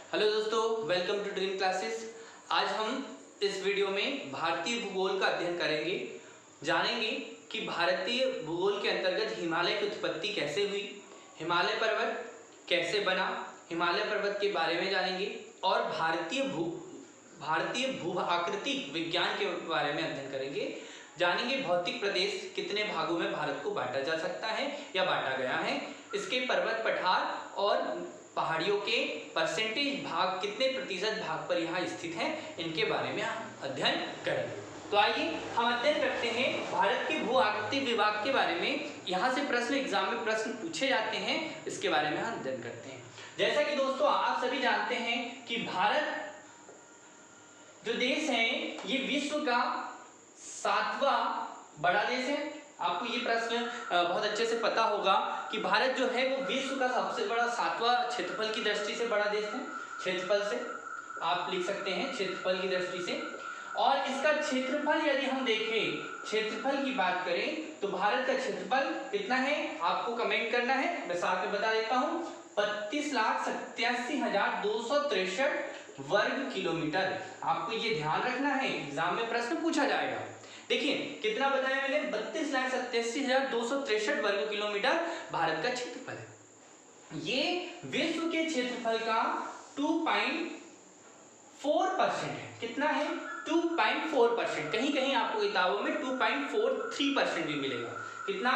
Hello दोस्तों, welcome to dream classes. आज हम इस वीडियो में भारतीय भूगोल का अध्ययन करेंगे। जानेंगे कि भारतीय भूगोल के अंतर्गत हिमालय की उत्पत्ति कैसे हुई, हिमालय पर्वत कैसे बना, हिमालय पर्वत के बारे में जानेंगे और भारतीय भू आकृतिक विज्ञान के बारे में अध्ययन करेंगे। जानेंगे भौतिक प्रदेश कितने भागों में भारत को बांटा जा सकता है या बांटा गया है, इसके पर्वत पठार और पहाड़ियों के परसेंटेज भाग कितने प्रतिशत भाग पर यहाँ स्थित हैं, इनके बारे में हम अध्ययन करेंगे। तो आइए हम अध्ययन करते हैं भारत के भू आकृति विभाग के बारे में। यहाँ से प्रश्न एग्जाम में प्रश्न पूछे जाते हैं, इसके बारे में हम अध्ययन करते हैं। जैसा कि दोस्तों आप सभी जानते हैं कि भारत जो देश है ये विश्व का 7वां बड़ा देश है। आपको ये प्रश्न बहुत अच्छे से पता होगा कि भारत जो है वो विश्व का सबसे बड़ा 7वां क्षेत्रफल की दृष्टि से बड़ा देश है। क्षेत्रफल से आप लिख सकते हैं, क्षेत्रफल की दृष्टि से। और इसका क्षेत्रफल यदि हम देखें, क्षेत्रफल की बात करें तो भारत का क्षेत्रफल कितना है आपको कमेंट करना है, मैं साथ में बता देता हूं। 32,87,263 वर्ग किलोमीटर। आपको ये ध्यान रखना है, एग्जाम में प्रश्न पूछा जाएगा। देखिए कितना बताया मैंने, 32,87,263 वर्ग किलोमीटर भारत का क्षेत्रफल है। ये विश्व के क्षेत्रफल का 2.4% है। कितना है? 2.4%। कहीं कहीं आपको किताबों में 2.43% भी मिलेगा। कितना?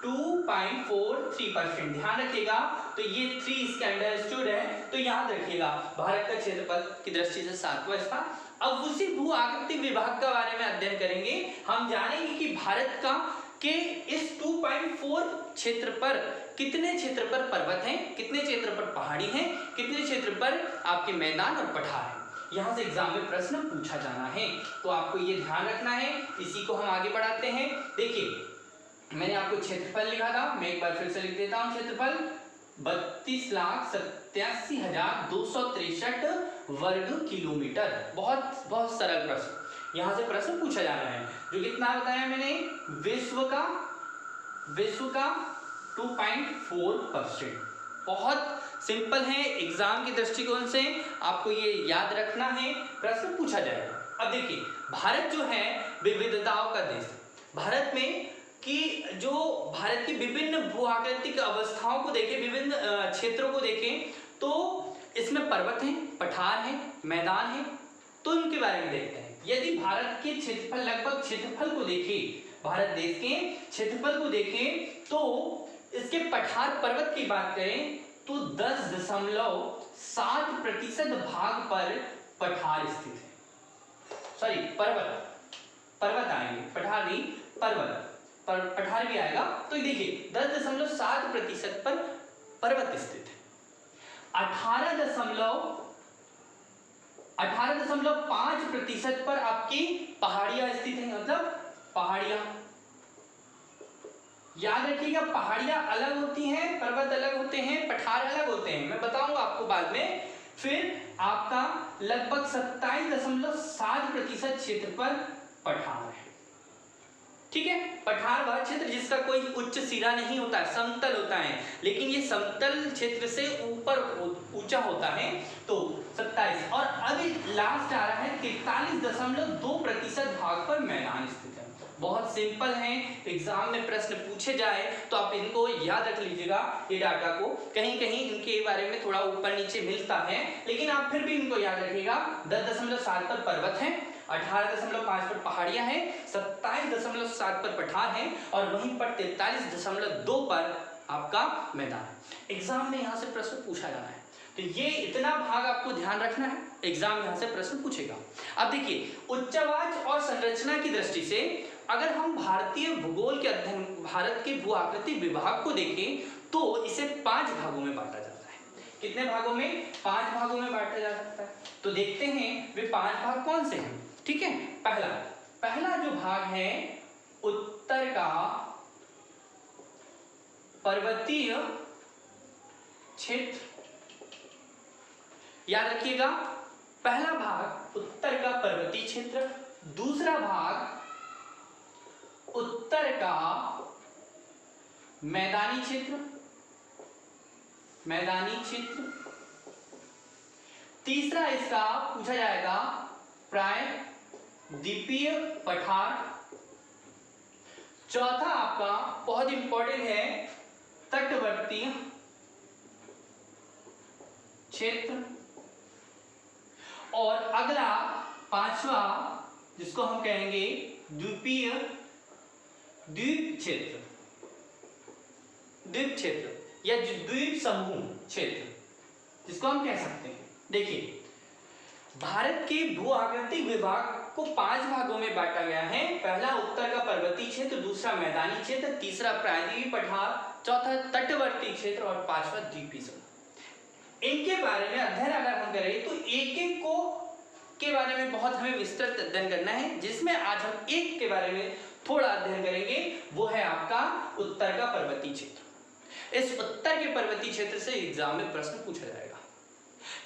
2.43%। ध्यान रखिएगा। तो ये 3 इसके अंडरस्टूड है, तो याद रखिएगा भारत का क्षेत्रफल की दृष्टि से 7वां स्थान। अब उसी भू आकृति विभाग के बारे में अध्ययन करेंगे। हम जानेंगे कि भारत का के इस 2.4 क्षेत्र पर कितने क्षेत्र पर पर्वत हैं, कितने क्षेत्र पर पहाड़ी हैं, कितने क्षेत्र पर आपके मैदान और पठार हैं। यहाँ से एग्जाम में प्रश्न पूछा जाना है, तो आपको ये ध्यान रखना है। इसी को हम आगे बढ़ाते हैं। देखिए मैंने आपको क्षेत्रफल लिखा था, मैं एक बार फिर से लिख देता हूँ। क्षेत्रफल 32,87,263 वर्ग किलोमीटर। बहुत बहुत सरल प्रश्न, यहां से प्रश्न पूछा जा रहा है। जो कितना बताया मैंने, विश्व का 2.4%। बहुत सिंपल है, एग्जाम के दृष्टिकोण से आपको ये याद रखना है, प्रश्न पूछा जाएगा। अब देखिए भारत जो है विविधताओं का देश है। भारत में कि जो भारत की विभिन्न भू आकृतिक अवस्थाओं को देखें, विभिन्न क्षेत्रों को देखें, तो इसमें पर्वत हैं, पठार हैं, मैदान हैं, तो इनके बारे में देखते हैं। यदि भारत के क्षेत्रफल, लगभग क्षेत्रफल को देखें, भारत देश के क्षेत्रफल को देखें, तो इसके पठार पर्वत की बात करें तो 10.7% भाग पर पठार स्थित है। सॉरी, पर्वत आएंगे, पठार नहीं, पठार भी आएगा। तो देखिए 10.7% पर पर्वत स्थित है। 18.5% पर आपकी पहाड़ियां स्थित हैं, मतलब पहाड़ियां। याद रखिएगा, पहाड़ियां अलग होती हैं, पर्वत अलग होते हैं, पठार अलग होते हैं, मैं बताऊंगा आपको बाद में। फिर आपका लगभग 27.7% क्षेत्र पर पठार है। ठीक है, पठार वह क्षेत्र जिसका कोई उच्च सिरा नहीं होता है, समतल होता है, लेकिन ये समतल क्षेत्र से ऊपर ऊंचा होता है, तो 27। और अभी लास्ट आ रहा है 43.2% भाग पर मैदान स्थित है। बहुत सिंपल है, एग्जाम में प्रश्न पूछे जाए तो आप इनको याद रख लीजिएगा। ये डाटा को कहीं कहीं इनके बारे में थोड़ा ऊपर नीचे मिलता है, लेकिन आप फिर भी इनको याद रखिएगा। 10.7 पर पर्वत है, 18.5 पर पहाड़ियां हैं, 27.7 पर पठार हैं और वहीं पर 43.2 पर आपका मैदान है। एग्जाम में यहां से प्रश्न पूछा जाना है, तो ये इतना भाग आपको ध्यान रखना है, एग्जाम यहां से प्रश्न पूछेगा। अब देखिए उच्चावाच और संरचना की दृष्टि से अगर हम भारतीय भूगोल के अध्ययन, भारत के भू आकृति विभाग को देखें तो इसे 5 भागों में बांटा जाता है। कितने भागों में? 5 भागों में बांटा जा सकता है। तो देखते हैं वे 5 भाग कौन से हैं। ठीक है, पहला जो भाग है उत्तर का पर्वतीय क्षेत्र। याद रखिएगा, पहला भाग उत्तर का पर्वतीय क्षेत्र, दूसरा भाग उत्तर का मैदानी क्षेत्र, तीसरा इसका पूछा जाएगा प्रायद्वीपीय पठार। चौथा आपका बहुत इंपॉर्टेंट है तटवर्ती क्षेत्र। और अगला पांचवा जिसको हम कहेंगे द्वीपीय द्वीप क्षेत्र, द्वीप क्षेत्र या द्वीप समूह क्षेत्र जिसको हम कह सकते हैं। देखिए भारत के भू आकृतिक विभाग को 5 भागों में बांटा गया है। पहला उत्तर का पर्वतीय क्षेत्र, दूसरा मैदानी क्षेत्र, तीसरा प्रायद्वीपीय पठार, चौथा तटवर्ती क्षेत्र और पांचवा द्वीपीय समूह। इनके बारे में अध्ययन अगर हम करें तो एक एक को के बारे में बहुत हमें विस्तृत अध्ययन करना है, जिसमें आज हम एक के बारे में थोड़ा अध्ययन करेंगे, वो है आपका उत्तर का पर्वतीय क्षेत्र। इस उत्तर के पर्वतीय क्षेत्र से एग्जाम में प्रश्न पूछा जाएगा।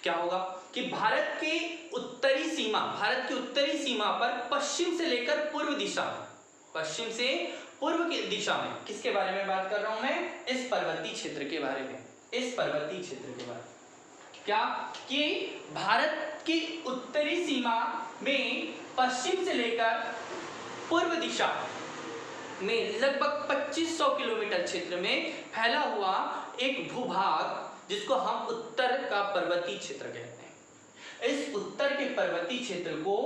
क्या होगा कि भारत की उत्तरी सीमा पर पश्चिम से लेकर पूर्व दिशा में, पश्चिम से पूर्व की दिशा में किसके बारे में बात कर रहा हूं मैं? इस पर्वतीय क्षेत्र के बारे में। इस पर्वतीय क्षेत्र के बारे में क्या कि भारत की उत्तरी सीमा में पश्चिम से लेकर पूर्व दिशा में लगभग 2500 किलोमीटर क्षेत्र में फैला हुआ एक भूभाग जिसको हम उत्तर का पर्वतीय क्षेत्र कहते हैं। इस उत्तर के पर्वतीय क्षेत्र को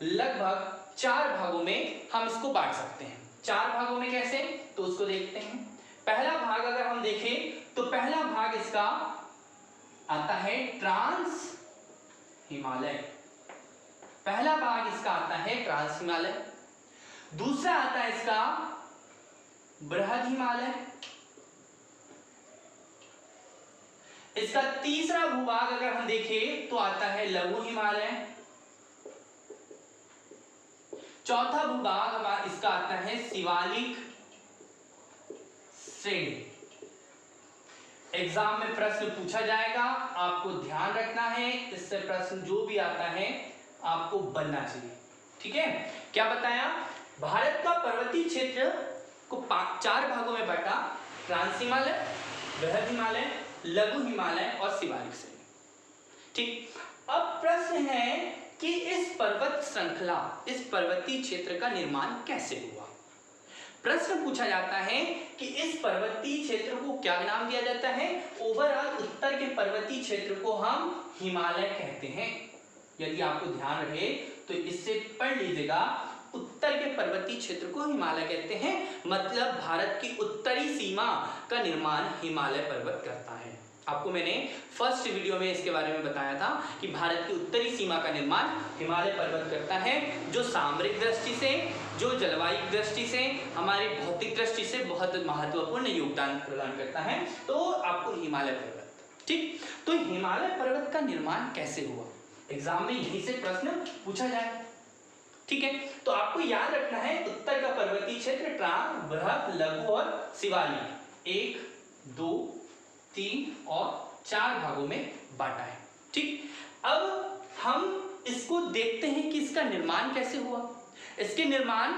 लगभग 4 भागों में हम इसको बांट सकते हैं। 4 भागों में कैसे, तो उसको देखते हैं। पहला भाग अगर हम देखें तो पहला भाग इसका आता है ट्रांस हिमालय। पहला भाग इसका आता है ट्रांस हिमालय। दूसरा आता है इसका बृहद हिमालय। इसका तीसरा भूभाग अगर हम देखें तो आता है लघु हिमालय। चौथा भूभाग इसका आता है शिवालिक श्रेणी। एग्जाम में प्रश्न पूछा जाएगा, आपको ध्यान रखना है, इससे प्रश्न जो भी आता है आपको बनना चाहिए। ठीक है, क्या बताया? भारत का पर्वतीय क्षेत्र को 4 भागों में बांटा, ट्रांस हिमालय, बृहद हिमालय, लघु हिमालय और शिवालिक श्रेणी। ठीक, अब प्रश्न है कि इस पर्वत श्रृंखला, इस पर्वतीय क्षेत्र का निर्माण कैसे हुआ? प्रश्न पूछा जाता है कि इस पर्वतीय क्षेत्र को क्या नाम दिया जाता है? ओवरऑल उत्तर के पर्वतीय क्षेत्र को हम हिमालय कहते हैं। यदि आपको ध्यान रहे तो इससे पढ़ लीजिएगा, उत्तर के पर्वतीय क्षेत्र को हिमालय कहते हैं, मतलब भारत की उत्तरी सीमा का निर्माण हिमालय पर्वत करता है। आपको मैंने फर्स्ट वीडियो में इसके बारे में बताया था कि भारत की उत्तरी सीमा का निर्माण हिमालय पर्वत करता है, जो सामरिक दृष्टि से, जो जलवायु दृष्टि से, हमारी भौतिक दृष्टि से बहुत महत्वपूर्ण योगदान प्रदान करता है। तो आपको हिमालय पर्वत, ठीक, तो हिमालय पर्वत का निर्माण कैसे हुआ? एग्जाम में यहीं से प्रश्न पूछा जाए। ठीक है, तो आपको याद रखना है उत्तर का पर्वतीय क्षेत्र ट्रांस, बृहद, लघु और शिवालिक 1, 2, 3 और 4 भागों में बांटा है। ठीक, अब हम इसको देखते हैं कि इसका निर्माण कैसे हुआ। इसके निर्माण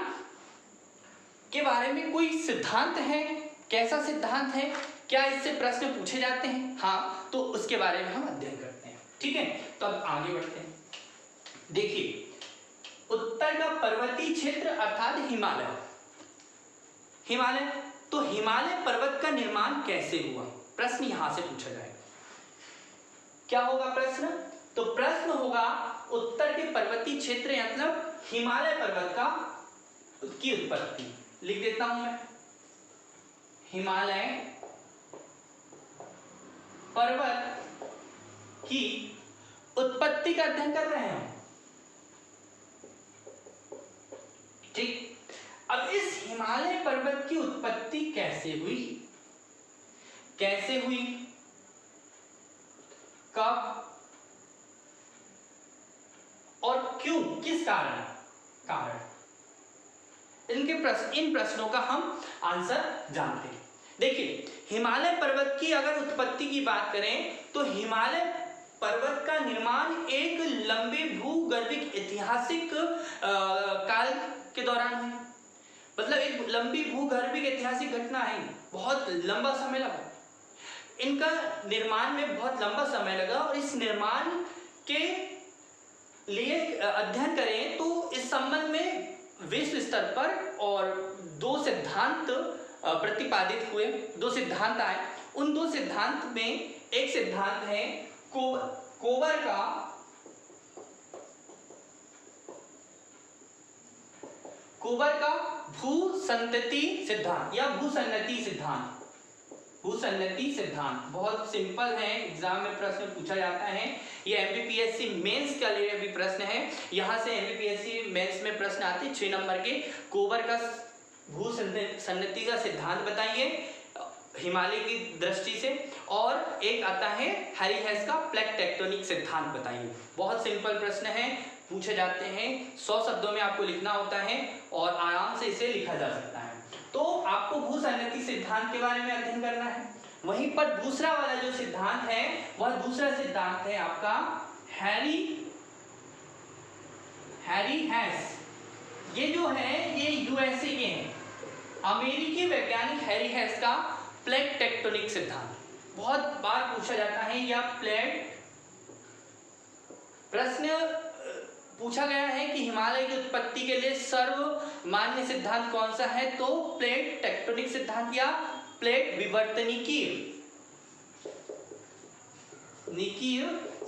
के बारे में कोई सिद्धांत है? कैसा सिद्धांत है? क्या इससे प्रश्न पूछे जाते हैं? हाँ, तो उसके बारे में हम अध्ययन करते हैं। ठीक है, तो अब आगे बढ़ते हैं। देखिए, उत्तर का पर्वतीय क्षेत्र अर्थात हिमालय, हिमालय, तो हिमालय पर्वत का निर्माण कैसे हुआ? प्रश्न यहां से पूछा जाएगा। क्या होगा प्रश्न? तो प्रश्न होगा उत्तर के पर्वतीय क्षेत्र मतलब हिमालय पर्वत का की उत्पत्ति। लिख देता हूं मैं, हिमालय पर्वत की उत्पत्ति का अध्ययन कर रहे हैं। ठीक, अब इस हिमालय पर्वत की उत्पत्ति कैसे हुई? कैसे हुई, कब और क्यों, किस कारण? इन प्रश्नों का हम आंसर जानते हैं। देखिए, हिमालय पर्वत की अगर उत्पत्ति की बात करें तो हिमालय पर्वत का निर्माण एक लंबे भूगर्भिक ऐतिहासिक काल के दौरान है। मतलब एक लंबी भूगर्भिक ऐतिहासिक घटना है, बहुत लंबा समय लगा। इनका निर्माण में बहुत लंबा समय लगा और इस निर्माण के लिए अध्ययन करें तो इस संबंध में विश्व स्तर पर और 2 सिद्धांत प्रतिपादित हुए, 2 सिद्धांत आए। उन 2 सिद्धांत में एक सिद्धांत है कोवर का भूसंतति सिद्धांत या भूसन्नति सिद्धांत। भूसन्नति सिद्धांत बहुत सिंपल है, एग्जाम में प्रश्न पूछा जाता है। ये एमपीपीएससी मेंस के लिए भी प्रश्न है, यहाँ से एमपीपीएससी मेंस में प्रश्न आते हैं 6 नंबर के। कोवर का भूसन्नति का सिद्धांत बताइए हिमालय की दृष्टि से, और एक आता है हैरी हेस का प्लेट टेक्टोनिक सिद्धांत बताइए। बहुत सिंपल प्रश्न है, पूछे जाते हैं, 100 शब्दों में आपको लिखना होता है और आराम से इसे लिखा जा सकता है। तो आपको भूसन्नति सिद्धांत के बारे में अध्ययन करना है। वहीं पर दूसरा वाला जो सिद्धांत है वह दूसरा सिद्धांत है आपका हैरी हेस। ये जो है ये यूएसए के हैं, अमेरिकी वैज्ञानिक हैरी हेस का प्लेट टेक्टोनिक सिद्धांत बहुत बार पूछा जाता है। या प्लेट प्रश्न पूछा गया है कि हिमालय की उत्पत्ति के लिए सर्वमान्य सिद्धांत कौन सा है, तो प्लेट टेक्टोनिक सिद्धांत या प्लेट विवर्तनिकीय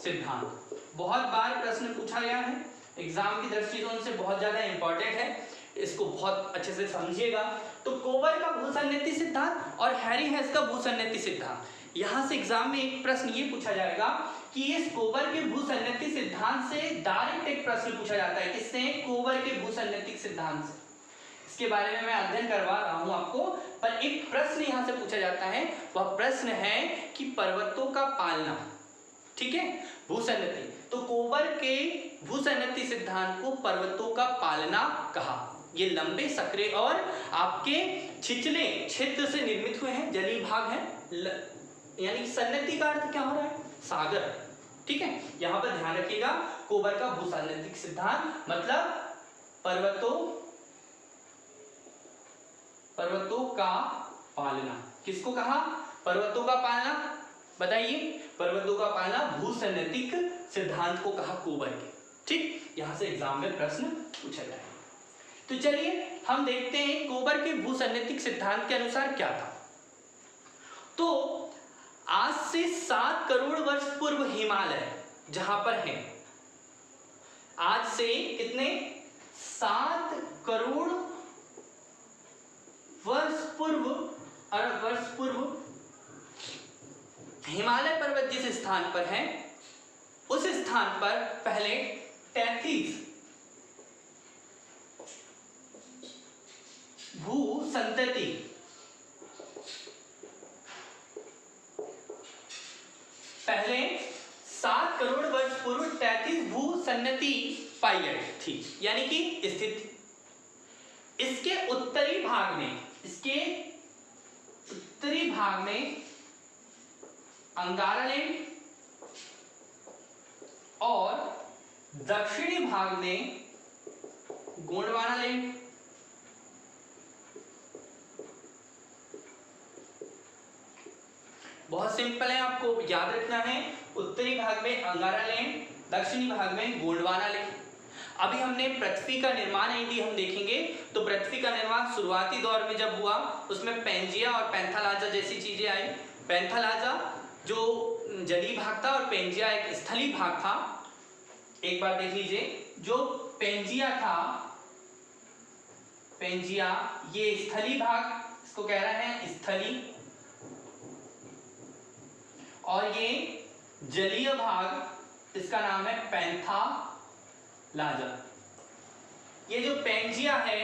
सिद्धांत बहुत बार प्रश्न पूछा गया है, एग्जाम की दृष्टिकोण से बहुत ज्यादा इंपॉर्टेंट है, इसको बहुत अच्छे से समझिएगा। तो कोवर का भूसन्नति सिद्धांत और हैरी हेस का भूसन्नति सिद्धांत, यहाँ से एग्जाम में एक प्रश्न ये पूछा जाएगा कि इस कोवर के भूसन्नति सिद्धांत से डायरेक्ट एक प्रश्न पूछा जाता है। किससे? कोवर के भूसन्नति सिद्धांत से। इसके बारे में मैं अध्ययन करवा रहा हूं आपको, पर एक प्रश्न यहाँ से पूछा जाता है, वह प्रश्न है कि पर्वतों का पालना, ठीक है, भूसन्नति। तो कोवर के भूसन्नति सिद्धांत को पर्वतों का पालना कहा। ये लंबे, सक्रिय और आपके छिछले क्षेत्र से निर्मित हुए हैं, जलीय भाग है, यानी सन्नति का अर्थ क्या हो रहा है? सागर, ठीक है। यहां पर ध्यान रखिएगा, कोवर का भूसन्नति सिद्धांत मतलब पर्वतों का पालना। किसको कहा? पर्वतों का पालना। बताइए, पर्वतों का पालना भूसन्नतिक सिद्धांत को कहा कोवर के, ठीक। यहां से एग्जाम में प्रश्न पूछा जाए। तो चलिए हम देखते हैं कोवर के भूसन्नतिक सिद्धांत के अनुसार क्या था। तो आज से 7 करोड़ वर्ष पूर्व हिमालय जहां पर है, आज से कितने? 7 करोड़ वर्ष पूर्व हिमालय पर्वत जिस स्थान पर है, उस स्थान पर पहले 33 भूसंतति पहले 7 करोड़ वर्ष पूर्व 33 भूसन्नति पाई गई थी, यानी कि स्थिति। इसके उत्तरी भाग में अंगारा लैंड और दक्षिणी भाग में गोंडवाना लैंड, बहुत सिंपल है, आपको याद रखना है। उत्तरी भाग में अंगारा लैंड, दक्षिणी भाग में गोंडवाना लैंड। अभी हमने पृथ्वी का निर्माण यदि हम देखेंगे तो पृथ्वी का निर्माण शुरुआती दौर में जब हुआ, उसमें पेंजिया और पैंथालाजा जैसी चीजें आई। पैंथालाजा जो जलीय भाग था और पेंजिया एक स्थलीय भाग था। एक बार देख लीजिए, जो पेंजिया था, पेंजिया ये स्थलीय भाग, इसको कह रहे हैं स्थलीय, और ये जलीय भाग, इसका नाम है पैंथालाजा। ये जो पेंजिया है,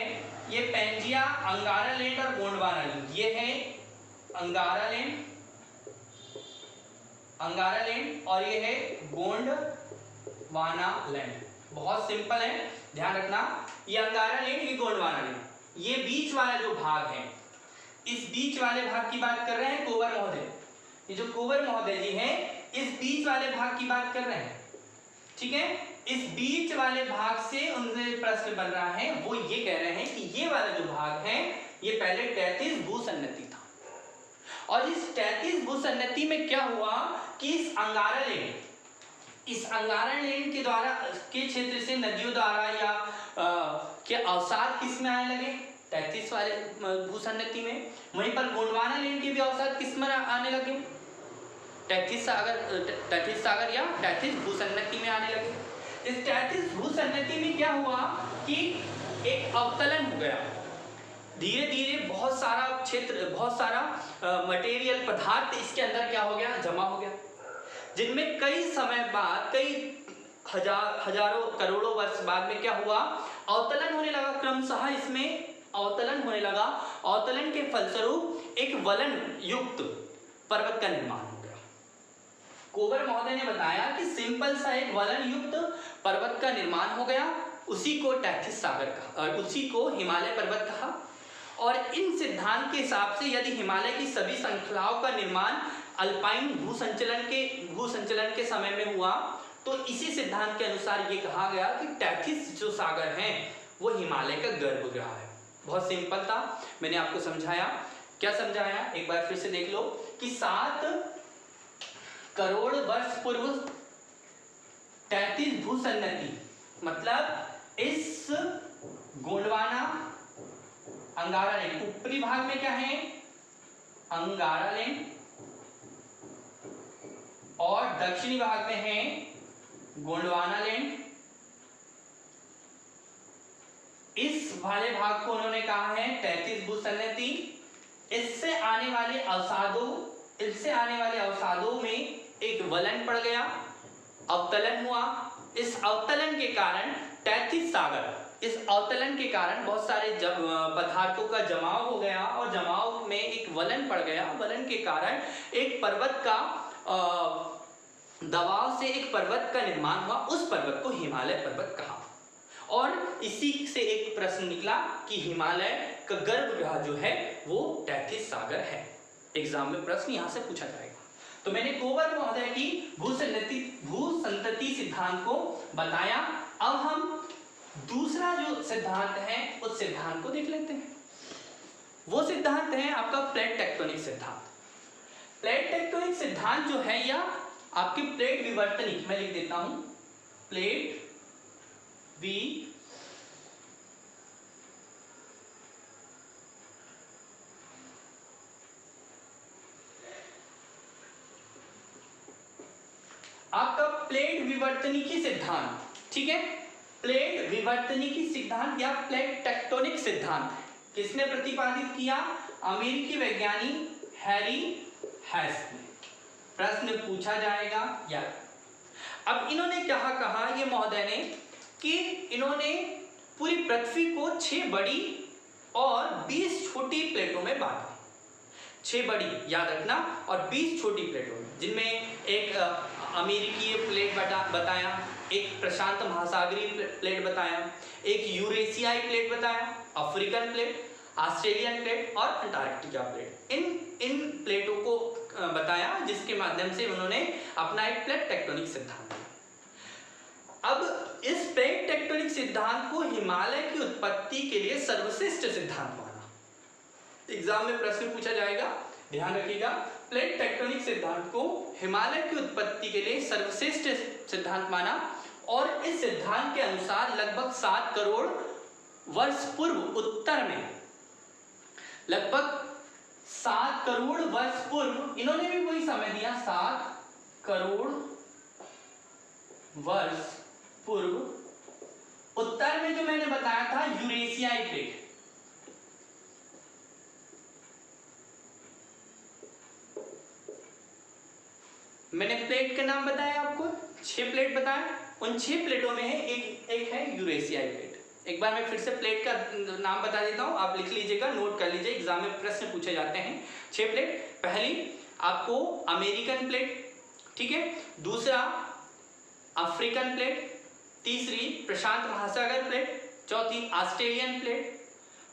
ये पेंजिया अंगारा लैंड और गोंडवाना लैंड, ये है अंगारा लैंड और ये है गोंडवाना लैंड। बहुत सिंपल है, ध्यान रखना, ये अंगारा लैंड, ये गोंडवाना लैंड। ये बीच वाला जो भाग है, इस बीच वाले भाग की बात कर रहे हैं कोवर महोदय। ये जो कोवर महोदय जी हैं, इस बीच वाले भाग की बात कर रहे हैं, ठीक है। इस बीच वाले भाग से उनसे प्रश्न बन रहा है, वो ये कह रहे हैं कि ये वाला जो भाग है, ये पहले 33 भूसन्नति था, और इस 33 भूसन्नति में क्या हुआ कि इस अंगारा लैंड, इस अंगारा लैंड के द्वारा के क्षेत्र से नदियों द्वारा या के अवसाद किस में आने लगे? 33 वाले भूसन्नति में। वहीं पर गोंडवाना लैंड के भी अवसाद किस में आने लगे? 33 सागर या 33 भूसन्नति में आने लगे। इस 33 भूसन्नति में क्या हुआ कि एक अवतलन हो गया। धीरे धीरे बहुत सारा क्षेत्र, बहुत सारा मटेरियल पदार्थ इसके अंदर क्या हो गया? जमा हो गया, जिनमें कई समय बाद, कई हजारों करोड़ों वर्ष बाद में क्या हुआ? अवतलन होने लगा। क्रमशः इसमें अवतलन होने लगा। अवतलन के फलस्वरूप एक वलन युक्त पर्वत का निर्माण हो गया। कोबर महोदय ने बताया कि सिंपल सा एक वलन युक्त पर्वत का निर्माण हो गया, उसी को 33 सागर कहा, उसी को हिमालय पर्वत कहा। और इन सिद्धांत के हिसाब से यदि हिमालय की सभी श्रृंखलाओं का निर्माण अल्पाइन भूसंचलन के समय में हुआ, तो इसी सिद्धांत के अनुसार ये कहा गया कि 33 जो सागर हैं वो हिमालय का गर्भगृह है। बहुत सिंपल था, मैंने आपको समझाया। क्या समझाया? एक बार फिर से देख लो कि 7 करोड़ वर्ष पूर्व 33 भूसन्नति, मतलब इस गोंडवाना अंगारा लैंड, ऊपरी भाग में क्या है? अंगारा लैंड, और दक्षिणी भाग में है गोंडवाना लैंड। इस वाले भाग को उन्होंने कहा है 33 भूसन्नति। इससे आने वाले अवसादों में एक वलन पड़ गया, अवतलन हुआ। इस अवतलन के कारण 33 सागर, इस अवतलन के कारण बहुत सारे पदार्थों का जमाव हो गया, और जमाव में एक वलन पड़ गया। वलन के कारण एक पर्वत का दबाव से एक पर्वत का निर्माण हुआ। उस पर्वत को हिमालय पर्वत कहा। और इसी से एक प्रश्न निकला कि हिमालय का गर्भगृह जो है वो 33 सागर है। एग्जाम में प्रश्न यहां से पूछा जाएगा। तो मैंने कोबर महोदय की भूसंतति सिद्धांत को बताया। अब हम दूसरा जो सिद्धांत है उस सिद्धांत को देख लेते हैं। वो सिद्धांत है आपका प्लेट टेक्टोनिक सिद्धांत। प्लेट टेक्टोनिक सिद्धांत जो है या आपकी प्लेट विवर्तनिक, मैं लिख देता हूं, प्लेट आपका प्लेट विवर्तनिकी सिद्धांत, ठीक है। प्लेट विवर्तनिकी सिद्धांत या प्लेट टेक्टोनिक सिद्धांत किसने प्रतिपादित किया? अमेरिकी वैज्ञानिक हैरी हेस ने। प्रश्न पूछा जाएगा या। अब इन्होंने क्या कहा ये महोदय ने कि इन्होंने पूरी पृथ्वी को 6 बड़ी और 20 छोटी प्लेटों में बांटा। 6 बड़ी याद रखना और 20 छोटी प्लेटों में, जिनमें एक अमेरिकी प्लेट बताया, एक प्रशांत महासागरीय प्लेट बताया, एक यूरेशियाई प्लेट बताया, अफ्रीकन प्लेट, ऑस्ट्रेलियन प्लेट और अंटार्कटिका प्लेट। इन प्लेटों को बताया, जिसके माध्यम से उन्होंने अपना एक प्लेट टेक्टोनिक सिद्धांत दिया। अब इस प्लेट टेक्टोनिक सिद्धांत को हिमालय की उत्पत्ति के लिए सर्वश्रेष्ठ सिद्धांत माना। एग्जाम में प्रश्न पूछा जाएगा, ध्यान रखिएगा। प्लेट टेक्टोनिक सिद्धांत को हिमालय की उत्पत्ति के लिए सर्वश्रेष्ठ सिद्धांत माना, और इस सिद्धांत के अनुसार लगभग 7 करोड़ वर्ष पूर्व उत्तर में, लगभग 7 करोड़ वर्ष पूर्व, इन्होंने भी वही समय दिया, 7 करोड़ वर्ष पूर्व उत्तर में जो मैंने बताया था यूरेशियाई प्लेट, मैंने प्लेट का नाम बताया आपको, 6 प्लेट बताया। उन 6 प्लेटों में है एक है यूरेशियाई प्लेट। एक बार मैं फिर से प्लेट का नाम बता देता हूं, आप लिख लीजिएगा, नोट कर लीजिए, एग्जाम में प्रश्न पूछे जाते हैं। 6 प्लेट, पहली आपको अमेरिकन प्लेट, ठीक है, दूसरा अफ्रीकन प्लेट, तीसरी प्रशांत महासागर प्लेट, चौथी ऑस्ट्रेलियन प्लेट,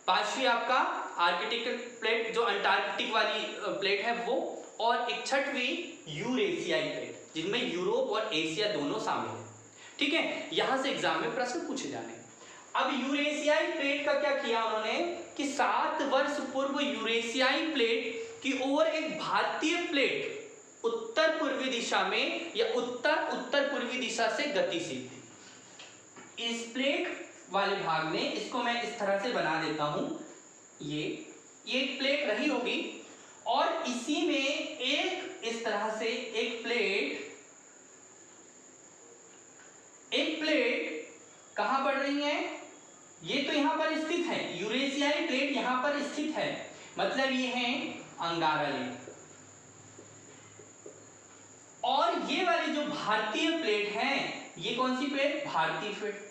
पांचवी आपका आर्कटिक प्लेट जो अंटार्कटिक वाली प्लेट है वो, और एक छठवीं यूरेशियाई प्लेट, जिनमें यूरोप और एशिया दोनों शामिल है। ठीक है, यहां से एग्जाम में प्रश्न पूछे जाने। अब यूरेशियाई प्लेट का क्या किया उन्होंने कि 7 वर्ष पूर्व यूरेशियाई प्लेट की ओर एक भारतीय प्लेट उत्तर पूर्वी दिशा में या उत्तर उत्तर पूर्वी दिशा से गतिशील थी। इस प्लेट वाले भाग में इसको मैं इस तरह से बना देता हूं, ये एक प्लेट रही होगी और इसी में एक इस तरह से एक प्लेट कहां पड़ रही है, ये तो यहां पर स्थित है, यूरेशियाई प्लेट यहां पर स्थित है, मतलब ये है अंगारा लेक। और ये वाली जो भारतीय प्लेट है, ये कौन सी प्लेट, भारतीय प्लेट,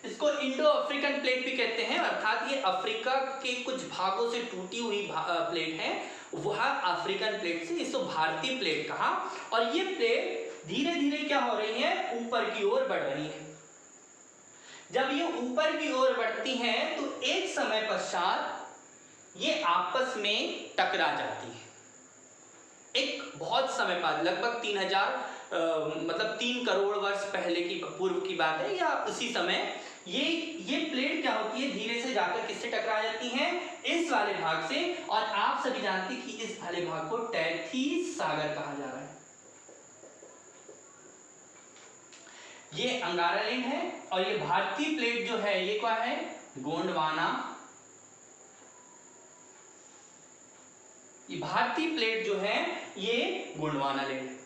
इसको इंडो अफ्रीकन प्लेट भी कहते हैं, अर्थात ये अफ्रीका के कुछ भागों से टूटी हुई प्लेट है, वह अफ्रीकन प्लेट से इसको भारतीय प्लेट कहा। और ये प्लेट धीरे धीरे क्या हो रही है, ऊपर की ओर बढ़ रही है। जब ये ऊपर की ओर बढ़ती है तो एक समय पश्चात ये आपस में टकरा जाती है। एक बहुत समय बाद, लगभग 3 करोड़ वर्ष पहले की पूर्व की बात है, या उसी समय ये प्लेट क्या होती है, धीरे से जाकर किससे टकरा जाती है, इस वाले भाग से। और आप सभी जानते हैं कि इस वाले भाग को टैथिस सागर कहा जा रहा है। ये अंगारा लैंड है और ये भारतीय प्लेट जो है ये क्या है, गोंडवाना। ये भारतीय प्लेट जो है ये गोंडवाना लैंड है।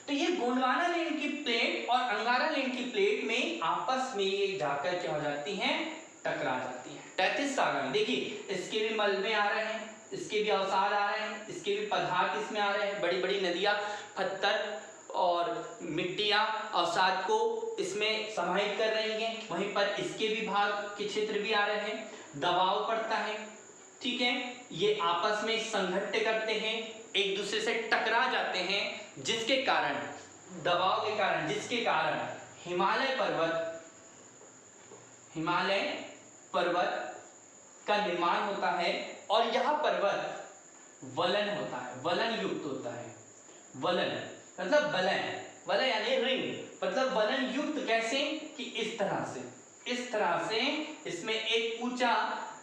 तो ये गोंडवाना लैंड की प्लेट और अंगारा लैंड की प्लेट में आपस में ये जाकर क्या हो जाती हैं, टकरा जाती है टैथिस सागर में। देखिए इसके भी मलबे आ रहे हैं, इसके भी अवसाद आ रहे हैं, इसके भी पदार्थ इसमें आ रहे हैं, बड़ी बड़ी नदियां, पत्थर और मिट्टियां अवसाद को इसमें समाहित कर रही हैं। वहीं पर इसके भी भाग के क्षेत्र भी आ रहे हैं, दबाव पड़ता है, ठीक है, ये आपस में संघट्ट करते हैं, एक दूसरे से टकरा जाते हैं, जिसके कारण दबाव के कारण, जिसके कारण हिमालय पर्वत का निर्माण होता है। और यह पर्वत वलन होता है, वलन युक्त होता है। वलन मतलब वलन यानी रिंग, मतलब वलन युक्त कैसे कि इस तरह से इसमें एक ऊंचा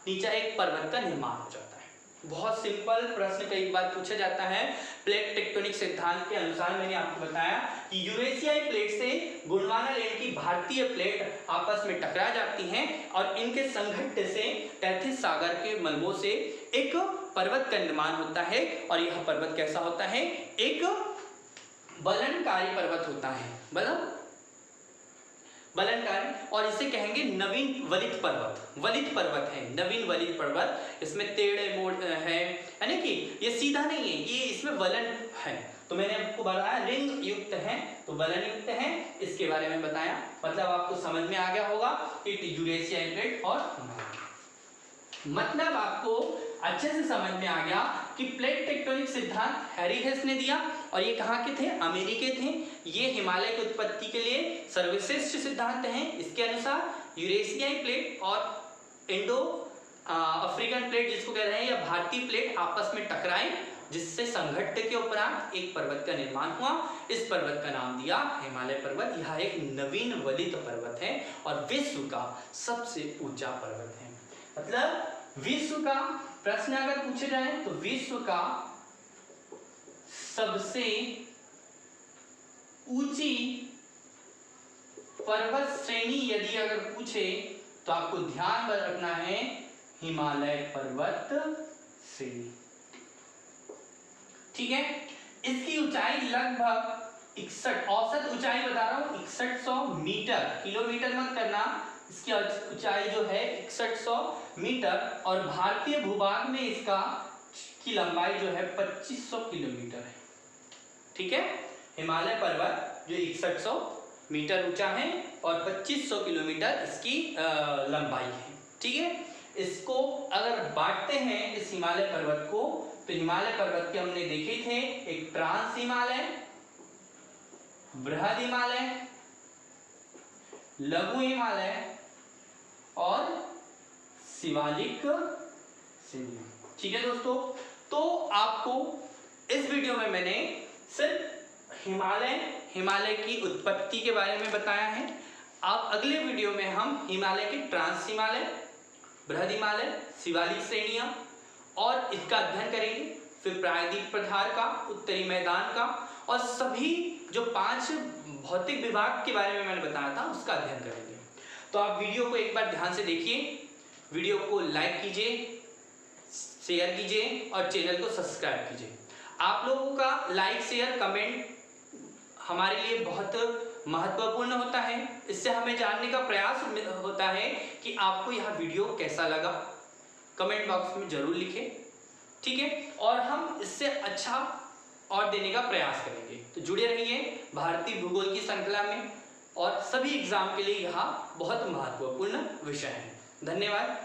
नीचा एक पर्वत का निर्माण हो जाता है। बहुत सिंपल प्रश्न कई बार पूछा जाता है। प्लेट टेक्टोनिक सिद्धांत के अनुसार मैंने आपको बताया कि यूरेशियाई प्लेट से गोंडवाना लैंड की भारतीय प्लेट आपस में टकरा जाती हैं और इनके संघट्ट से टैथिस सागर के मलबों से एक पर्वत का निर्माण होता है। और यह पर्वत कैसा होता है, एक वलनकारी पर्वत होता है, वलनकारी, और इसे कहेंगे नवीन वलित पर्वत है, नवीन वलित पर्वत। इसमें टेढ़े मोड़ है, यानी कि ये सीधा नहीं है, ये इसमें वलन है। तो मैंने आपको बताया रिंग युक्त है तो वलन युक्त है, इसके बारे में बताया, मतलब आपको समझ में आ गया होगा कि यूरेशियाई प्लेट और मतलब आपको अच्छे से समझ में आ गया कि प्लेट टेक्टोनिक सिद्धांत हैरी हेस ने दिया और ये कहाँ के थे, अमेरिकी थे। ये हिमालय की उत्पत्ति के लिए सर्वश्रेष्ठ सिद्धांत हैं। इसके अनुसार यूरेशियाई प्लेट और इंडो अफ्रीकन प्लेट जिसको कह रहे हैं या भारतीय प्लेट आपस में टकराए, जिससे संघट्ट के उपरांत एक पर्वत का निर्माण हुआ। इस पर्वत का नाम दिया हिमालय पर्वत। यह एक नवीन वलित पर्वत है और विश्व का सबसे ऊंचा पर्वत है। मतलब विश्व का प्रश्न अगर पूछे जाए तो विश्व का सबसे ऊंची पर्वत श्रेणी यदि अगर पूछे तो आपको ध्यान में रखना है हिमालय पर्वत श्रेणी, ठीक है। इसकी ऊंचाई लगभग 61, औसत ऊंचाई बता रहा हूं 6100 मीटर, किलोमीटर मत करना। इसकी ऊंचाई जो है 6100 मीटर और भारतीय भूभाग में इसका की लंबाई जो है 2500 किलोमीटर है, ठीक है। हिमालय पर्वत जो 6100 मीटर ऊंचा है और 2500 किलोमीटर इसकी लंबाई है, ठीक है। इसको अगर बांटते हैं इस हिमालय पर्वत को तो हिमालय पर्वत के हमने देखे थे एक ट्रांस हिमालय, बृहद हिमालय, लघु हिमालय और शिवालिक श्रेणी, ठीक है दोस्तों। तो आपको इस वीडियो में मैंने सिर्फ हिमालय की उत्पत्ति के बारे में बताया है। आप अगले वीडियो में हम हिमालय के ट्रांस हिमालय, बृहद हिमालय, शिवालिक श्रेणियां और इसका अध्ययन करेंगे। फिर प्रायद्वीप पठार का, उत्तरी मैदान का और सभी जो 5 भौतिक विभाग के बारे में मैंने बताया था उसका अध्ययन करेंगे। तो आप वीडियो को एक बार ध्यान से देखिए, वीडियो को लाइक कीजिए, शेयर कीजिए और चैनल को सब्सक्राइब कीजिए। आप लोगों का लाइक, शेयर, कमेंट हमारे लिए बहुत महत्वपूर्ण होता है। इससे हमें जानने का प्रयास होता है कि आपको यह वीडियो कैसा लगा। कमेंट बॉक्स में जरूर लिखें, ठीक है, और हम इससे अच्छा और देने का प्रयास करेंगे। तो जुड़े रहिए भारतीय भूगोल की श्रृंखला में, और सभी एग्जाम के लिए यह बहुत महत्वपूर्ण विषय है। धन्यवाद।